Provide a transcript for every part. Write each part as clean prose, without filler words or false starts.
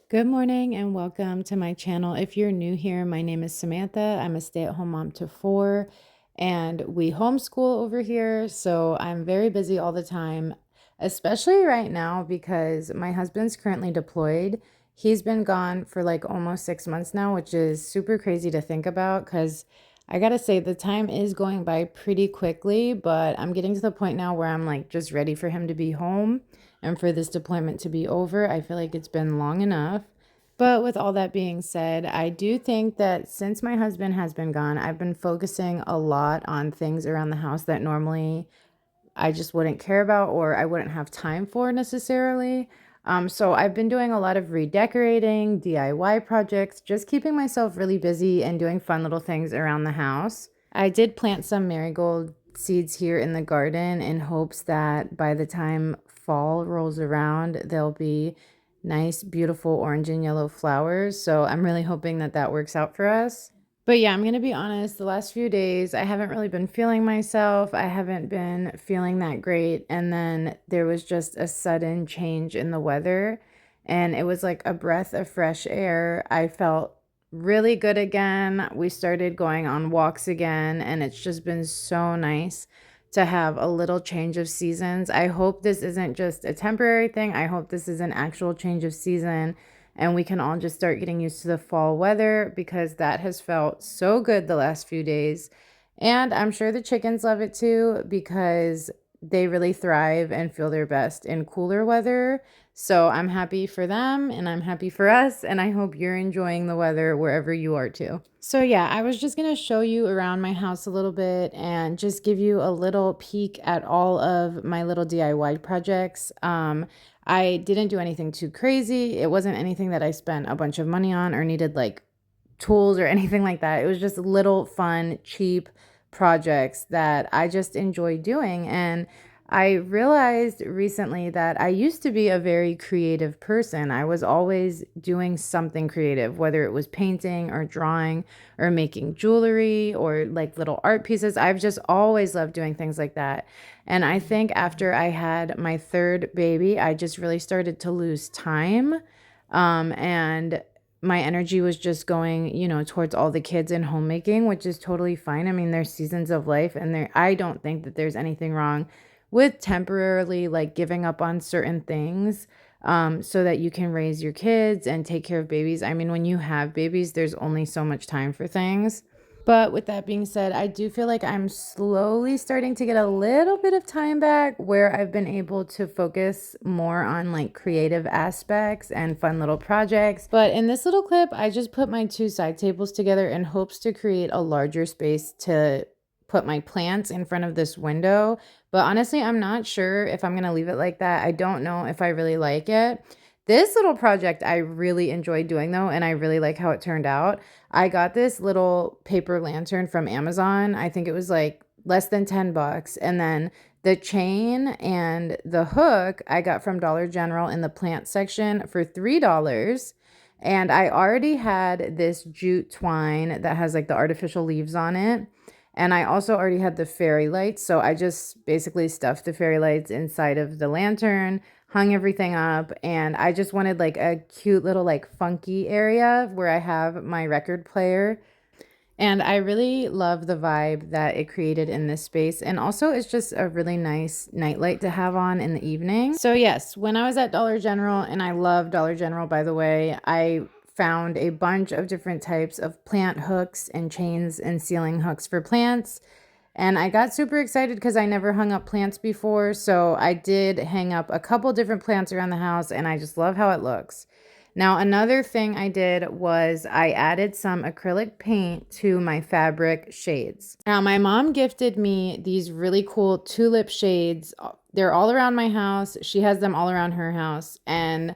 Good morning and welcome to my channel. If you're new here, my name is Samantha. I'm a stay-at-home mom to four and we homeschool over here. So I'm very busy all the time, especially right now because my husband's currently deployed. He's been gone for like almost 6 months now, which is super crazy to think about because I gotta say the time is going by pretty quickly, but I'm getting to the point now where I'm like just ready for him to be home and for this deployment to be over. I feel like it's been long enough. But with all that being said, I do think that since my husband has been gone, I've been focusing a lot on things around the house that normally I just wouldn't care about or I wouldn't have time for necessarily. So I've been doing a lot of redecorating, DIY projects, just keeping myself really busy and doing fun little things around the house. I did plant some marigold seeds here in the garden in hopes that by the time fall rolls around, there'll be nice, beautiful orange and yellow flowers. So I'm really hoping that that works out for us. But yeah, I'm going to be honest, the last few days, I haven't really been feeling myself. I haven't been feeling that great. And then there was just a sudden change in the weather, and it was like a breath of fresh air. I felt really good again. We started going on walks again, and it's just been so nice to have a little change of seasons. I hope this isn't just a temporary thing. I hope this is an actual change of season and we can all just start getting used to the fall weather because that has felt so good the last few days. And I'm sure the chickens love it too because they really thrive and feel their best in cooler weather. So I'm happy for them and I'm happy for us, and I hope you're enjoying the weather wherever you are too. So yeah, I was just going to show you around my house a little bit and just give you a little peek at all of my little DIY projects. I didn't do anything too crazy. It wasn't anything that I spent a bunch of money on or needed like tools or anything like that. It was just little fun, cheap projects that I just enjoy doing. And I realized recently that I used to be a very creative person. I was always doing something creative, whether it was painting or drawing or making jewelry or like little art pieces. I've just always loved doing things like that. And I think after I had my third baby, I just really started to lose time. And my energy was just going, towards all the kids and homemaking, which is totally fine. I mean, there's seasons of life, and I don't think that there's anything wrong with temporarily like giving up on certain things so that you can raise your kids and take care of babies. I mean, when you have babies, there's only so much time for things. But with that being said, I do feel like I'm slowly starting to get a little bit of time back where I've been able to focus more on like creative aspects and fun little projects. But in this little clip, I just put my two side tables together in hopes to create a larger space to put my plants in front of this window. But honestly, I'm not sure if I'm going to leave it like that. I don't know if I really like it. This little project I really enjoyed doing though, and I really like how it turned out. I got this little paper lantern from Amazon. I think it was like less than $10. And then the chain and the hook I got from Dollar General in the plant section for $3. And I already had this jute twine that has like the artificial leaves on it. And I also already had the fairy lights. So I just basically stuffed the fairy lights inside of the lantern, hung everything up, and I just wanted like a cute little like funky area where I have my record player. And I really love the vibe that it created in this space. And also it's just a really nice nightlight to have on in the evening. So yes, when I was at Dollar General, and I love Dollar General by the way, I found a bunch of different types of plant hooks and chains and ceiling hooks for plants. And I got super excited because I never hung up plants before. So I did hang up a couple different plants around the house, and I just love how it looks. Now, another thing I did was I added some acrylic paint to my fabric shades. Now, my mom gifted me these really cool tulip shades. They're all around my house. She has them all around her house. And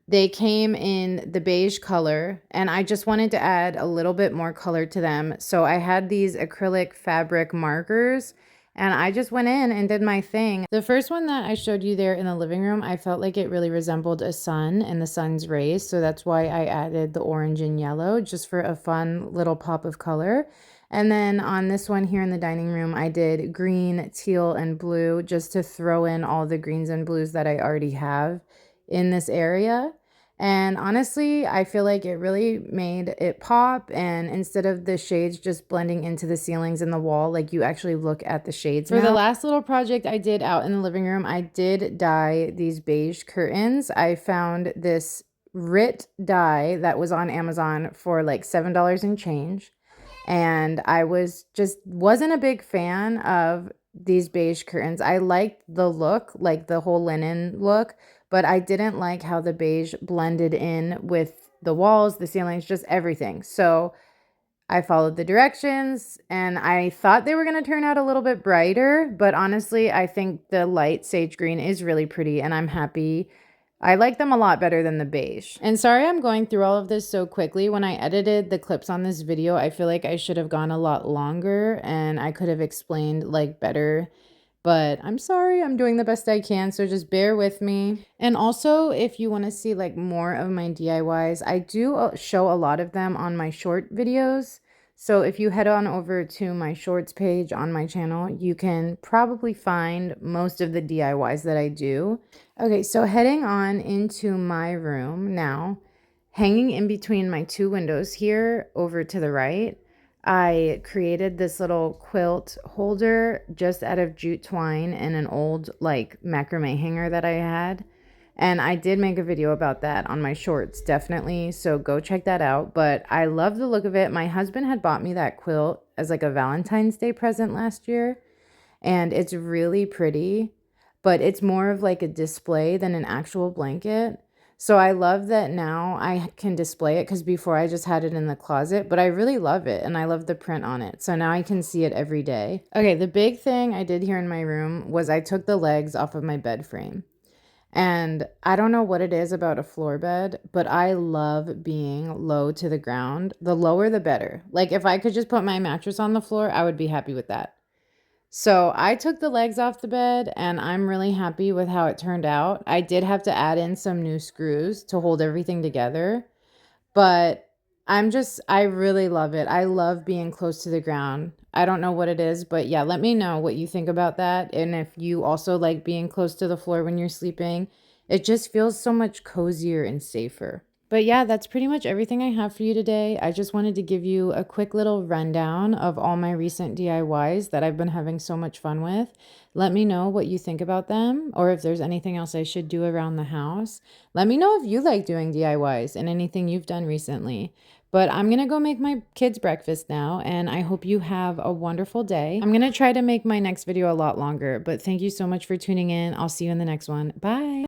they came in the beige color, and I just wanted to add a little bit more color to them. So I had these acrylic fabric markers, and I just went in and did my thing. The first one that I showed you there in the living room, I felt like it really resembled a sun and the sun's rays. So that's why I added the orange and yellow just for a fun little pop of color. And then on this one here in the dining room, I did green, teal, and blue just to throw in all the greens and blues that I already have in this area. And honestly, I feel like it really made it pop. And instead of the shades just blending into the ceilings and the wall, like you actually look at the shades now. For the last little project I did out in the living room, I did dye these beige curtains. I found this Rit dye that was on Amazon for like $7 and change. And I wasn't a big fan of these beige curtains. I liked the look, like the whole linen look, but I didn't like how the beige blended in with the walls, the ceilings, just everything. So I followed the directions and I thought they were going to turn out a little bit brighter, but honestly, I think the light sage green is really pretty and I'm happy. I like them a lot better than the beige. And sorry I'm going through all of this so quickly. When I edited the clips on this video, I feel like I should have gone a lot longer and I could have explained like better. But I'm sorry, I'm doing the best I can, so just bear with me. And also, if you want to see like more of my DIYs, I do show a lot of them on my short videos. So if you head on over to my shorts page on my channel, you can probably find most of the DIYs that I do. Okay, so heading on into my room now, hanging in between my two windows here over to the right, I created this little quilt holder just out of jute twine and an old like macrame hanger that I had. And I did make a video about that on my shorts, definitely. So go check that out. But I love the look of it. My husband had bought me that quilt as like a Valentine's Day present last year. And it's really pretty, but it's more of like a display than an actual blanket. So I love that now I can display it because before I just had it in the closet, but I really love it and I love the print on it. So now I can see it every day. Okay, the big thing I did here in my room was I took the legs off of my bed frame. And I don't know what it is about a floor bed, but I love being low to the ground. The lower, the better. Like if I could just put my mattress on the floor, I would be happy with that. So I took the legs off the bed and I'm really happy with how it turned out. I did have to add in some new screws to hold everything together, but I really love it. I love being close to the ground. I don't know what it is, but yeah, let me know what you think about that. And if you also like being close to the floor when you're sleeping, it just feels so much cozier and safer. But yeah, that's pretty much everything I have for you today. I just wanted to give you a quick little rundown of all my recent DIYs that I've been having so much fun with. Let me know what you think about them or if there's anything else I should do around the house. Let me know if you like doing DIYs and anything you've done recently. But I'm going to go make my kids breakfast now, and I hope you have a wonderful day. I'm going to try to make my next video a lot longer, but thank you so much for tuning in. I'll see you in the next one. Bye.